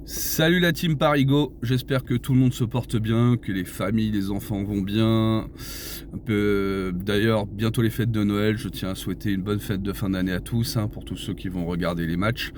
Salut la team Parigo, j'espère que tout le monde se porte bien, que les familles, les enfants vont bien. D'ailleurs, bientôt les fêtes de Noël, je tiens à souhaiter une bonne fête de fin d'année à tous, pour tous ceux qui vont regarder les matchs.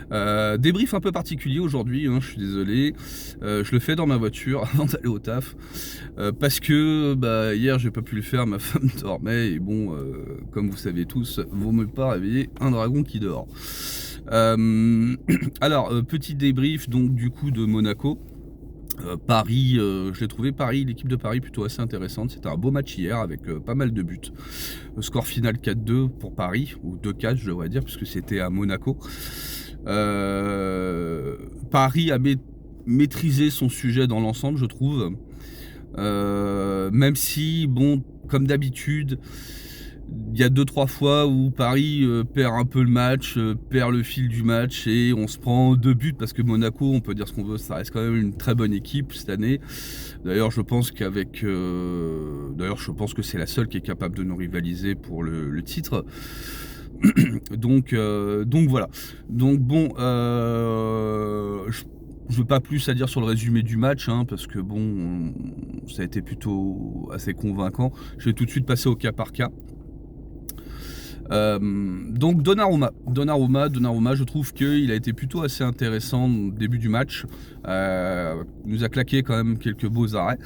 Débrief un peu particulier aujourd'hui, je suis désolé. Je le fais dans ma voiture avant d'aller au taf. Parce que hier j'ai pas pu le faire, ma femme dormait et bon, comme vous savez tous, vaut mieux pas réveiller un dragon qui dort. Alors, petit débrief donc du coup de Monaco. Paris, je l'ai trouvé l'équipe de Paris plutôt assez intéressante. C'était un beau match hier avec pas mal de buts. Score final 4-2 pour Paris, ou 2-4 je devrais dire, puisque c'était à Monaco. Paris a maîtrisé son sujet dans l'ensemble, je trouve. Même si, bon, comme d'habitude, il y a 2-3 fois où Paris perd un peu le match, perd le fil du match et on se prend 2 buts parce que Monaco, on peut dire ce qu'on veut, ça reste quand même une très bonne équipe cette année. D'ailleurs, je pense que c'est la seule qui est capable de nous rivaliser pour le titre. Donc voilà. Donc bon, je veux pas plus à dire sur le résumé du match, parce que bon, ça a été plutôt assez convaincant. Je vais tout de suite passer au cas par cas. Donc Donnarumma, je trouve qu'il a été plutôt assez intéressant au début du match. Il nous a claqué quand même quelques beaux arrêts.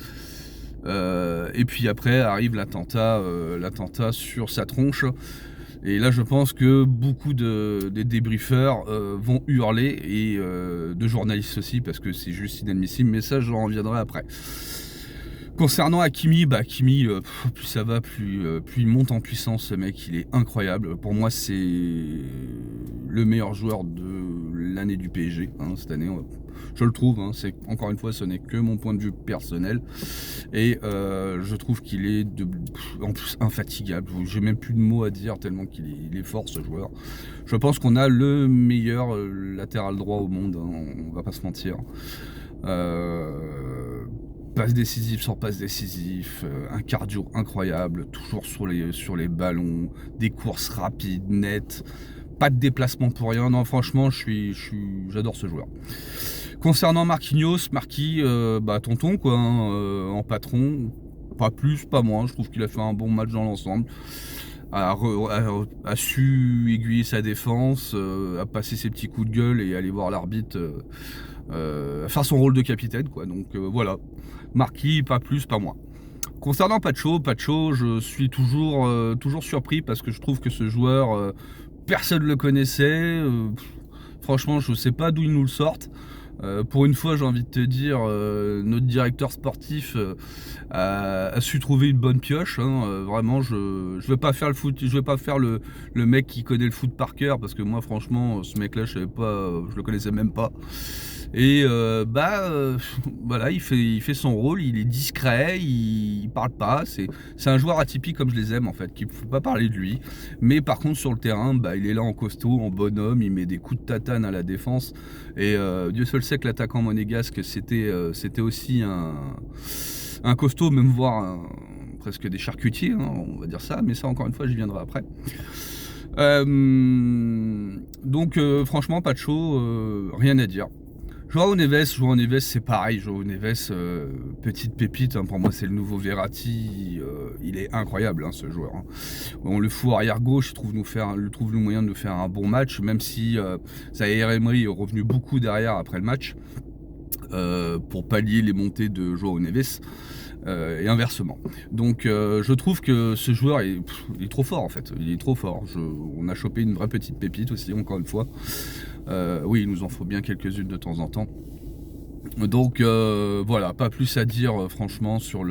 Et puis après arrive l'attentat sur sa tronche. Et là, je pense que beaucoup des débriefeurs vont hurler, et de journalistes aussi, parce que c'est juste inadmissible, mais ça, j'en reviendrai après. Concernant Hakimi, plus ça va, plus il monte en puissance, ce mec, il est incroyable. Pour moi, c'est le meilleur joueur de l'année du PSG, cette année. Je le trouve, encore une fois, ce n'est que mon point de vue personnel. Et je trouve qu'il est en plus infatigable. J'ai même plus de mots à dire tellement qu'il est fort, ce joueur. Je pense qu'on a le meilleur latéral droit au monde, on va pas se mentir. Passe décisif sur passe décisif, un cardio incroyable, toujours sur les ballons, des courses rapides, nettes, pas de déplacement pour rien. Non, franchement, j'adore ce joueur. Concernant Marquinhos, tonton quoi, en patron, pas plus, pas moins. Je trouve qu'il a fait un bon match dans l'ensemble. A su aiguiller sa défense, a passé ses petits coups de gueule et aller voir l'arbitre faire son rôle de capitaine, quoi. Donc voilà, Marquis, pas plus, pas moins. Concernant Pacho, je suis toujours surpris parce que je trouve que ce joueur, personne ne le connaissait. Franchement, je ne sais pas d'où ils nous le sortent. Pour une fois, j'ai envie de te dire, notre directeur sportif a su trouver une bonne pioche. Vraiment, je vais pas faire le foot, je vais pas faire le mec qui connaît le foot par cœur, parce que moi, franchement, ce mec-là, je le connaissais même pas. Et voilà, il fait son rôle, il est discret, il parle pas. C'est un joueur atypique comme je les aime en fait, qu'il ne faut pas parler de lui. Mais par contre sur le terrain, il est là en costaud, en bonhomme, il met des coups de tatane à la défense. Et Dieu seul sait que l'attaquant monégasque c'était aussi un costaud, même voire presque des charcutiers, on va dire ça. Mais ça, encore une fois, j'y viendrai après. Donc franchement, Pacho, rien à dire. Joao Neves, c'est pareil. Joao Neves, petite pépite, pour moi c'est le nouveau Verratti. Il est incroyable, ce joueur. On le fout arrière gauche, il trouve le moyen de nous faire un bon match, même si Zaïre Emery est revenu beaucoup derrière après le match pour pallier les montées de Joao Neves. Et inversement. Donc je trouve que ce joueur il est trop fort en fait. Il est trop fort. On a chopé une vraie petite pépite aussi, encore une fois. Oui, il nous en faut bien quelques-unes de temps en temps. Donc voilà, pas plus à dire franchement sur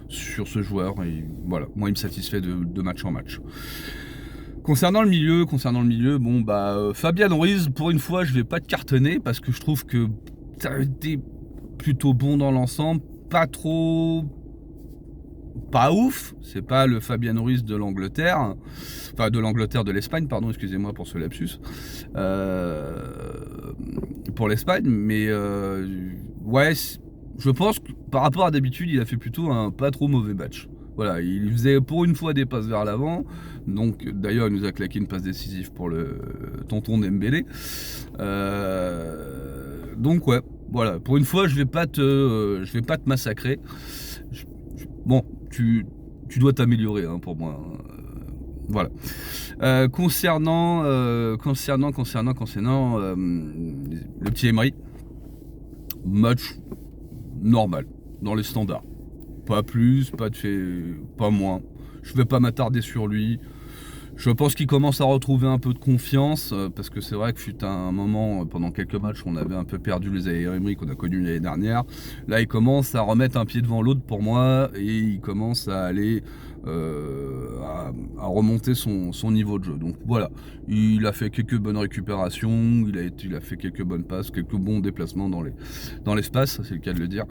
ce joueur. Et voilà, moi il me satisfait de match en match. Concernant le milieu, Fabian Ruiz, pour une fois je vais pas te cartonner parce que je trouve que ça a été plutôt bon dans l'ensemble. Pas ouf, c'est pas le Fabian Ruiz de l'Angleterre, enfin de l'Espagne, pardon, excusez-moi pour ce lapsus, pour l'Espagne, mais ouais, je pense que par rapport à d'habitude, il a fait plutôt un pas trop mauvais match. Voilà, il faisait pour une fois des passes vers l'avant. Donc d'ailleurs, il nous a claqué une passe décisive pour le tonton Dembélé. Donc ouais, voilà. Pour une fois, je vais pas te massacrer. Bon, tu dois t'améliorer hein, pour moi. Voilà. Concernant le petit Emery, match normal, dans les standards. Pas plus, pas moins. Je vais pas m'attarder sur lui. Je pense qu'il commence à retrouver un peu de confiance, parce que c'est vrai que fut un moment, pendant quelques matchs, on avait un peu perdu les Emery qu'on a connus l'année dernière. Là, il commence à remettre un pied devant l'autre pour moi, et il commence à aller à remonter son niveau de jeu. Donc voilà, il a fait quelques bonnes récupérations, il a fait quelques bonnes passes, quelques bons déplacements dans l'espace, c'est le cas de le dire.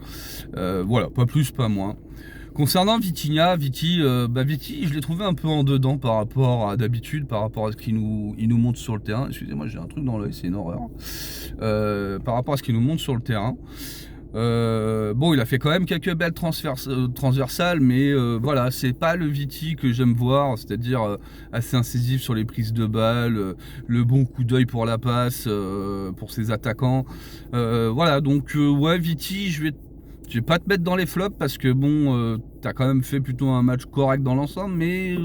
Voilà, pas plus, pas moins. Concernant Viti, je l'ai trouvé un peu en dedans par rapport à d'habitude, par rapport à ce il nous montre sur le terrain. Excusez-moi, j'ai un truc dans l'œil, c'est une horreur. Par rapport à ce qu'il nous montre sur le terrain. Bon, il a fait quand même quelques belles transversales, mais voilà, c'est pas le Viti que j'aime voir, c'est-à-dire assez incisif sur les prises de balles, le bon coup d'œil pour la passe, pour ses attaquants. Voilà, donc ouais, Viti, je vais pas te mettre dans les flops parce que bon, t'as quand même fait plutôt un match correct dans l'ensemble, mais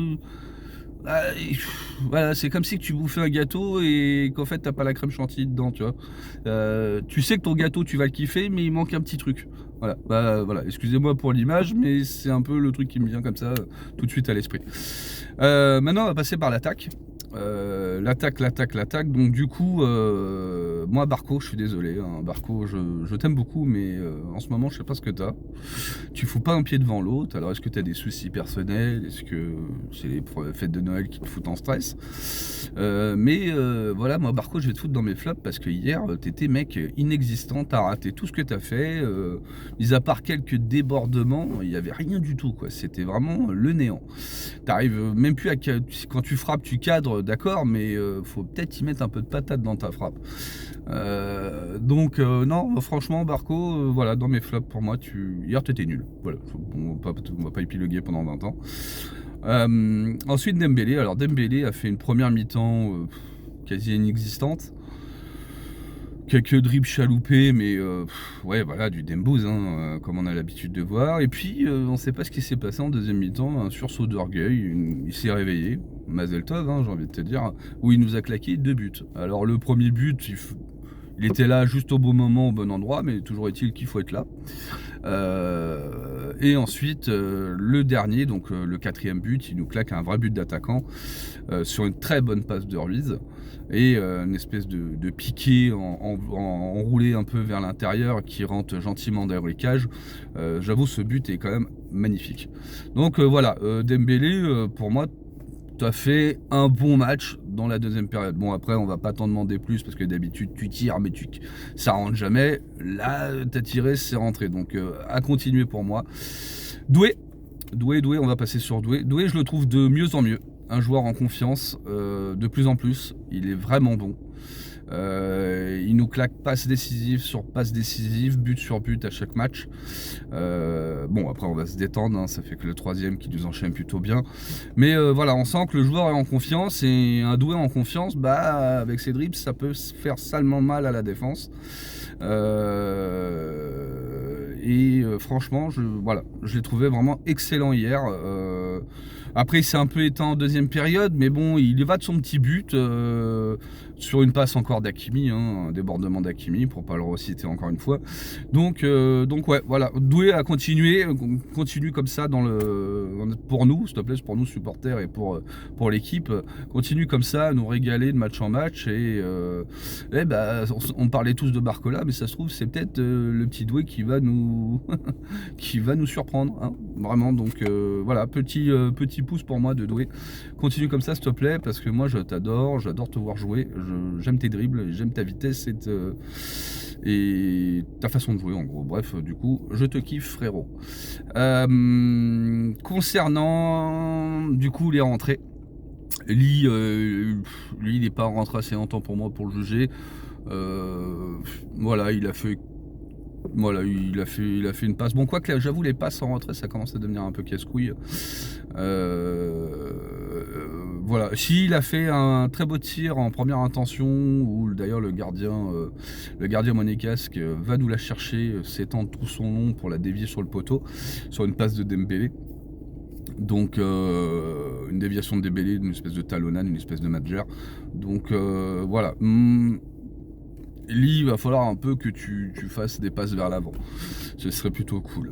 voilà, c'est comme si tu bouffais un gâteau et qu'en fait t'as pas la crème chantilly dedans, tu vois. Tu sais que ton gâteau tu vas le kiffer, mais il manque un petit truc. Voilà, voilà. Excusez-moi pour l'image, mais c'est un peu le truc qui me vient comme ça tout de suite à l'esprit. Maintenant, on va passer par l'attaque. L'attaque. Donc du coup, moi Barco, je suis désolé, hein, Barco, je t'aime beaucoup, mais en ce moment, je sais pas ce que t'as. Tu fous pas un pied devant l'autre. Alors est-ce que t'as des soucis personnels? Est-ce que c'est les fêtes de Noël qui te foutent en stress? Mais voilà, moi Barco, je vais te foutre dans mes flops parce que hier, t'étais mec inexistant, t'as raté tout ce que t'as fait. Mis à part quelques débordements, il y avait rien du tout, quoi. C'était vraiment le néant. T'arrives même plus à quand tu frappes, tu cadres, d'accord, mais faut peut-être y mettre un peu de patate dans ta frappe. Donc non, franchement, Barco, voilà, dans mes flops pour moi, hier t'étais nul. Voilà, on va pas épiloguer pendant 20 ans. Ensuite Dembélé. Alors Dembélé a fait une première mi-temps quasi inexistante. Quelques dribbles chaloupés, mais ouais, voilà, du Dembouz, hein, comme on a l'habitude de voir. Et puis, on ne sait pas ce qui s'est passé en deuxième mi-temps, un sursaut d'orgueil, il s'est réveillé, Mazel Tov, hein, j'ai envie de te dire, où il nous a claqué 2 buts. Alors, le premier but, il était là juste au bon moment, au bon endroit, mais toujours est-il qu'il faut être là. Et ensuite, le dernier, donc le quatrième but, il nous claque un vrai but d'attaquant sur une très bonne passe de Ruiz et une espèce de piqué enroulé un peu vers l'intérieur qui rentre gentiment derrière les cages. J'avoue, ce but est quand même magnifique. Donc voilà, Dembélé, pour moi, tu as fait un bon match dans la deuxième période. Bon, après, on va pas t'en demander plus parce que d'habitude, tu tires, mais ça rentre jamais. Là, tu as tiré, c'est rentré. Donc, à continuer pour moi. Doué, on va passer sur Doué. Doué, je le trouve de mieux en mieux. Un joueur en confiance, de plus en plus. Il est vraiment bon. Il nous claque passe décisive sur passe décisive, but sur but à chaque match. Bon, après on va se détendre, hein, ça fait que le troisième qui nous enchaîne plutôt bien. Mais voilà, on sent que le joueur est en confiance et un Doué en confiance, bah avec ses dribbles, ça peut se faire salement mal à la défense. Franchement, voilà, je l'ai trouvé vraiment excellent hier. Après, il s'est un peu éteint en deuxième période, mais bon, il y va de son petit but sur une passe encore d'Hakimi, hein, un débordement d'Hakimi, pour pas le reciter encore une fois. Donc ouais, voilà, Doué a continué, continue comme ça pour nous, s'il te plaît, pour nous supporters et pour l'équipe, continue comme ça à nous régaler de match en match. On parlait tous de Barcola, mais ça se trouve, c'est peut-être le petit Doué qui va nous qui va nous surprendre, hein, vraiment. Donc voilà, petit pouce pour moi de Doué. Continue comme ça, s'il te plaît, parce que moi je t'adore, j'adore te voir jouer, j'aime tes dribbles, j'aime ta vitesse et ta façon de jouer en gros. Bref, du coup, je te kiffe, frérot. Concernant du coup les rentrées, lui, il n'est pas rentré assez longtemps pour moi pour le juger. Voilà, il a fait Voilà, il a fait une passe. Bon, quoi que là, j'avoue, les passes en retrait, ça commence à devenir un peu casse-couille. Voilà, s'il a fait un très beau tir en première intention, où d'ailleurs le gardien monégasque va nous la chercher, s'étend tout son long pour la dévier sur le poteau, sur une passe de Dembélé. Donc une déviation de Dembélé, une espèce de talonnade, une espèce de Madjer. Donc voilà. Lee, il va falloir un peu que tu fasses des passes vers l'avant. Ce serait plutôt cool.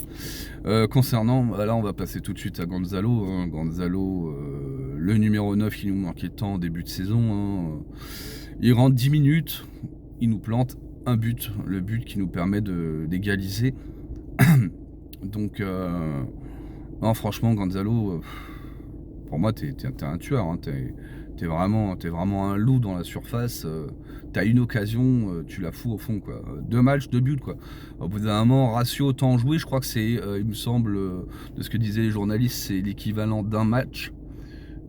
Concernant, là on va passer tout de suite à Gonzalo. Hein. Gonzalo, le numéro 9 qui nous manquait tant en début de saison. Hein. Il rentre 10 minutes, il nous plante un but. Le but qui nous permet d'égaliser. Donc, non, franchement, Gonzalo, pour moi, t'es un tueur. Hein. T'es vraiment un loup dans la surface. T'as une occasion, tu la fous au fond, quoi. 2 matchs, 2 buts, quoi. Au bout d'un moment, ratio temps joué, je crois que c'est, il me semble, de ce que disaient les journalistes, c'est l'équivalent d'un match.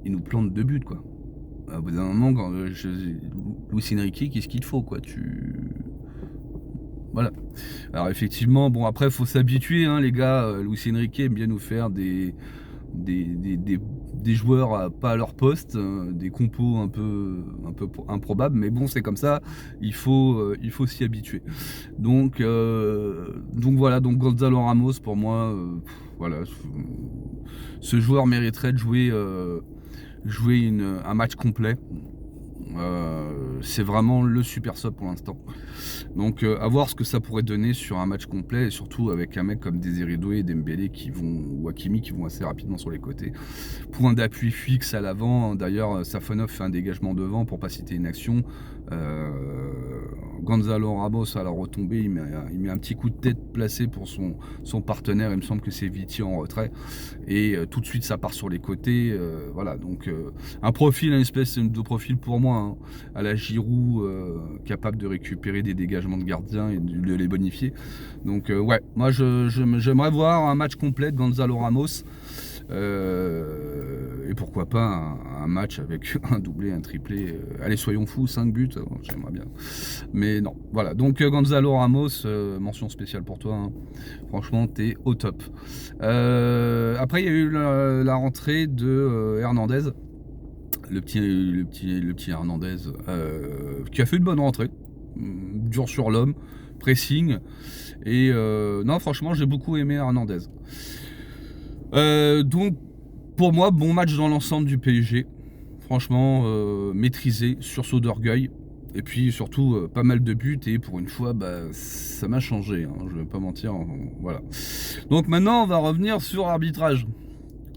Il nous plante 2 buts, quoi. Au bout d'un moment, quand Luis Enrique, qu'est-ce qu'il te faut, quoi. Voilà. Alors effectivement, bon après, faut s'habituer, hein, les gars. Luis Enrique aime bien nous faire des joueurs pas à leur poste, des compos un peu improbables, mais bon, c'est comme ça, il faut s'y habituer. Donc voilà, donc Gonzalo Ramos, pour moi, voilà, ce joueur mériterait de jouer un match complet. C'est vraiment le super sub pour l'instant. Donc à voir ce que ça pourrait donner sur un match complet, et surtout avec un mec comme Désiré Doué et Dembélé ou Hakimi qui vont assez rapidement sur les côtés. Point d'appui fixe à l'avant. D'ailleurs, Safonov fait un dégagement devant pour pas citer une action. Gonzalo Ramos à la retombée, il met un petit coup de tête placé pour son partenaire. Il me semble que c'est Viti en retrait. Et tout de suite, ça part sur les côtés. Voilà, donc un profil, une espèce de profil pour moi, hein, à la Giroud, capable de récupérer des dégagements de gardien et de les bonifier. Donc ouais, moi j'aimerais voir un match complet de Gonzalo Ramos. Et pourquoi pas un match avec un doublé, un triplé. Allez, soyons fous, 5 buts, j'aimerais bien. Mais non, voilà. Donc Gonzalo Ramos, mention spéciale pour toi. Hein. Franchement, t'es au top. Après, il y a eu la rentrée de Hernandez. Le petit Hernandez qui a fait une bonne rentrée. Dur sur l'homme, pressing. Et non, franchement, j'ai beaucoup aimé Hernandez. Donc pour moi, bon match dans l'ensemble du PSG. Franchement, maîtrisé, sursaut d'orgueil. Et puis surtout, pas mal de buts. Et pour une fois, ça m'a changé. Hein, je vais pas mentir. Voilà. Donc maintenant, on va revenir sur l'arbitrage.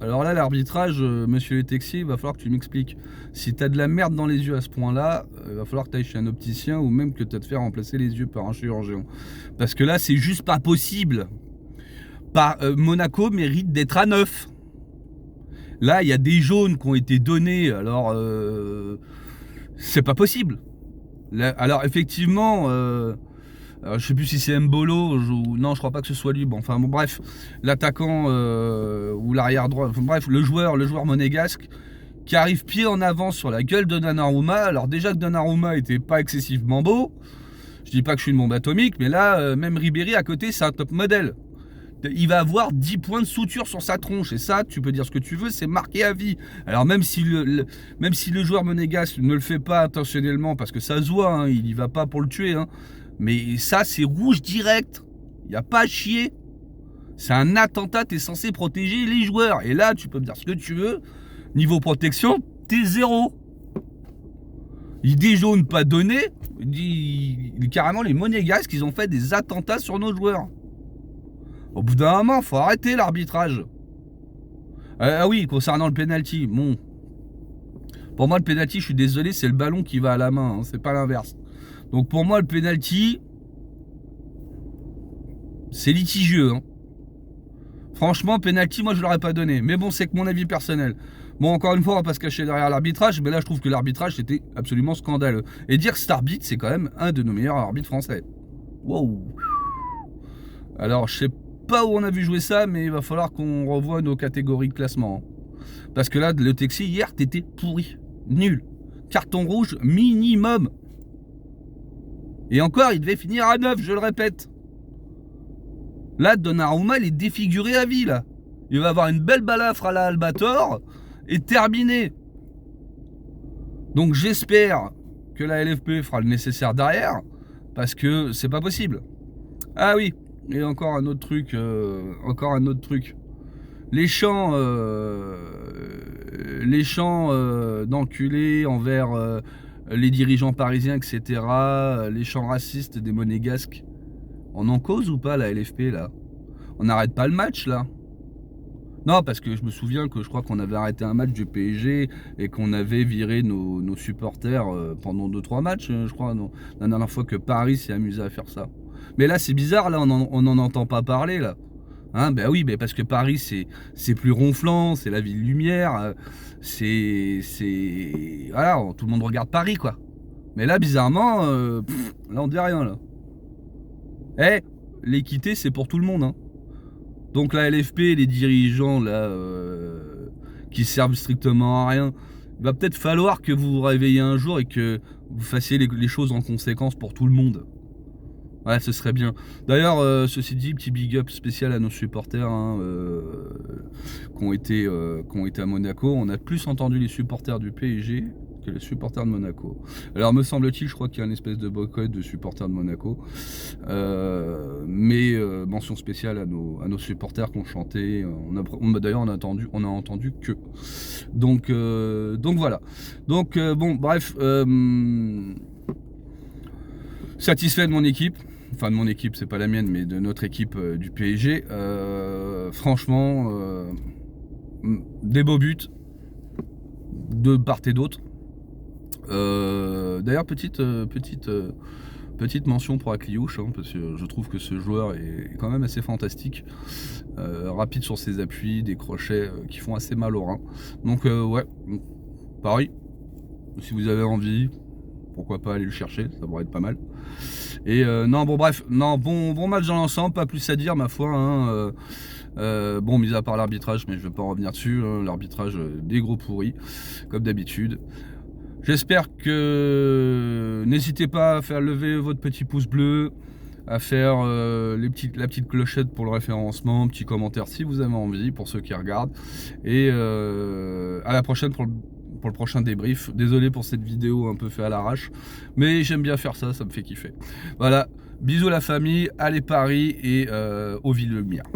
Alors là, l'arbitrage, monsieur le Texier, il va falloir que tu m'expliques. Si t'as de la merde dans les yeux à ce point-là, il va falloir que tu ailles chez un opticien ou même que tu te faire remplacer les yeux par un chirurgien. Parce que là, c'est juste pas possible. Monaco mérite d'être à 9. Là, il y a des jaunes qui ont été donnés, alors c'est pas possible. Là, alors effectivement, je sais plus si c'est Mbolo, non, je crois pas que ce soit lui. Bon, enfin bon, bref, l'attaquant ou l'arrière droit, enfin, bref, le joueur monégasque qui arrive pied en avant sur la gueule de Donnarumma. Alors déjà que Donnarumma était pas excessivement beau, je dis pas que je suis une bombe atomique, mais là, même Ribéry à côté, c'est un top modèle. Il va avoir 10 points de suture sur sa tronche. Et ça, tu peux dire ce que tu veux, c'est marqué à vie. Alors même si le joueur monégasque ne le fait pas intentionnellement, parce que ça se voit, hein, il y va pas pour le tuer. Hein, mais ça, c'est rouge direct. Il n'y a pas à chier. C'est un attentat, t'es censé protéger les joueurs. Et là, tu peux me dire ce que tu veux. Niveau protection, t'es 0. Idée jaune pas donnée. Carrément, les monégasques, ils ont fait des attentats sur nos joueurs. Au bout d'un moment, faut arrêter l'arbitrage. Ah oui, concernant le penalty, bon. Pour moi, le penalty, je suis désolé, c'est le ballon qui va à la main, hein, c'est pas l'inverse. Donc pour moi, le penalty, c'est litigieux. Hein. Franchement, penalty, moi, je l'aurais pas donné. Mais bon, c'est que mon avis personnel. Bon, encore une fois, on va pas se cacher derrière l'arbitrage, mais là, je trouve que l'arbitrage, c'était absolument scandaleux. Et dire que cet arbitre, c'est quand même un de nos meilleurs arbitres français. Wow. Alors, je sais pas où on a vu jouer ça, mais il va falloir qu'on revoie nos catégories de classement. Parce que là, le Texi, hier, t'étais pourri. Nul. Carton rouge minimum. Et encore, il devait finir à 9, je le répète. Là, Donnarumma, il est défiguré à vie, là. Il va avoir une belle balafre à la Albator et terminé. Donc j'espère que la LFP fera le nécessaire derrière, parce que c'est pas possible. Ah oui, et encore un autre truc, Les chants d'enculés envers les dirigeants parisiens, etc. Les chants racistes des monégasques. On en cause ou pas la LFP là? On n'arrête pas le match là? Non, parce que je me souviens que je crois qu'on avait arrêté un match du PSG et qu'on avait viré nos supporters pendant 2-3 matchs, je crois, non, la dernière fois que Paris s'est amusé à faire ça. Mais là, c'est bizarre, là, on n'en entend pas parler, là. Hein, ben oui, parce que Paris, c'est plus ronflant, c'est la ville lumière, voilà, tout le monde regarde Paris, quoi. Mais là, bizarrement, là, on dit rien, là. Eh, l'équité, c'est pour tout le monde, hein. Donc la LFP, les dirigeants là, qui servent strictement à rien, il va peut-être falloir que vous vous réveillez un jour et que vous fassiez les choses en conséquence pour tout le monde. Ouais, ce serait bien. D'ailleurs, ceci dit, petit big up spécial à nos supporters hein, qui ont été à Monaco. On a plus entendu les supporters du PSG que les supporters de Monaco. Alors me semble-t-il, je crois qu'il y a une espèce de boycott de supporters de Monaco. Mais mention spéciale à nos supporters qui ont chanté. D'ailleurs, on a entendu que. Donc voilà. Donc bon, bref. Satisfait de mon équipe. Enfin de mon équipe, c'est pas la mienne, mais de notre équipe du PSG. Franchement, des beaux buts de part et d'autre. D'ailleurs, petite mention pour Akliouche, hein, parce que je trouve que ce joueur est quand même assez fantastique. Rapide sur ses appuis, des crochets qui font assez mal au rein. Donc ouais, pareil, si vous avez envie, pourquoi pas aller le chercher, ça pourrait être pas mal. Et non, bon bref, non, bon match dans l'ensemble, pas plus à dire ma foi. Hein, bon, mis à part l'arbitrage, mais je vais pas en revenir dessus. Hein, l'arbitrage des gros pourris, comme d'habitude. J'espère que n'hésitez pas à faire lever votre petit pouce bleu, à faire la petite clochette pour le référencement, petit commentaire si vous avez envie, pour ceux qui regardent. Et à la prochaine pour le prochain débrief. Désolé pour cette vidéo un peu fait à l'arrache, mais j'aime bien faire ça, ça me fait kiffer. Voilà, bisous la famille, allez Paris et aux villes lumière.